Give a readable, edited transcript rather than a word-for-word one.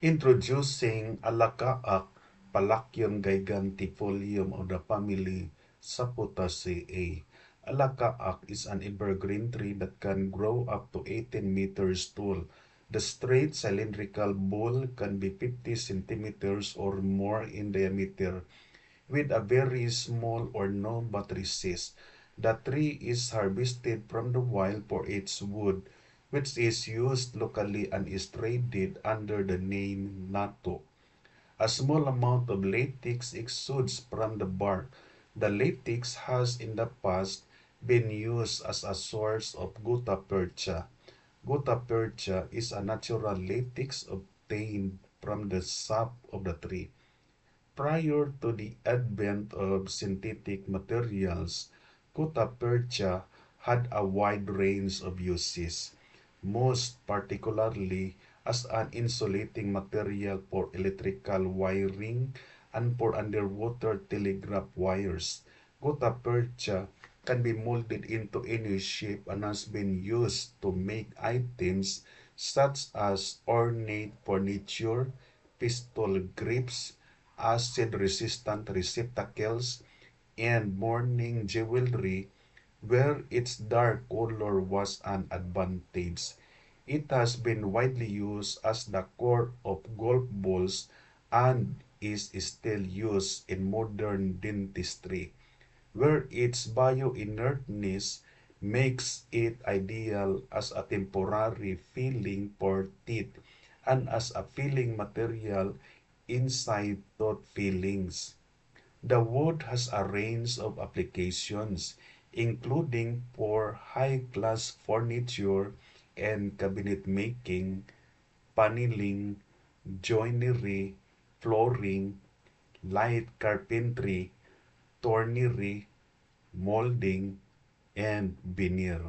Introducing Alakaak, Palacion gigantifolium of the family Saputaceae. Alakaak is an evergreen tree that can grow up to 18 meters tall. The straight cylindrical bole can be 50 centimeters or more in diameter, with a very small or no battery cyst. The tree is harvested from the wild for its wood, which is used locally and is traded under the name Nato. A small amount of latex exudes from the bark. The latex has in the past been used as a source of Gutta-Percha. Gutta-Percha is a natural latex obtained from the sap of the tree. Prior to the advent of synthetic materials, Gutta-Percha had a wide range of uses, most particularly as an insulating material for electrical wiring and for underwater telegraph wires. Gutta-Percha can be molded into any shape and has been used to make items such as ornate furniture, pistol grips, acid-resistant receptacles, and mourning jewelry, where its dark color was an advantage. It has been widely used as the core of golf balls and is still used in modern dentistry, where its bioinertness makes it ideal as a temporary filling for teeth and as a filling material inside tooth fillings. The wood has a range of applications, including for high-class furniture and cabinet making, paneling, joinery, flooring, light carpentry, tornery, molding, and veneer.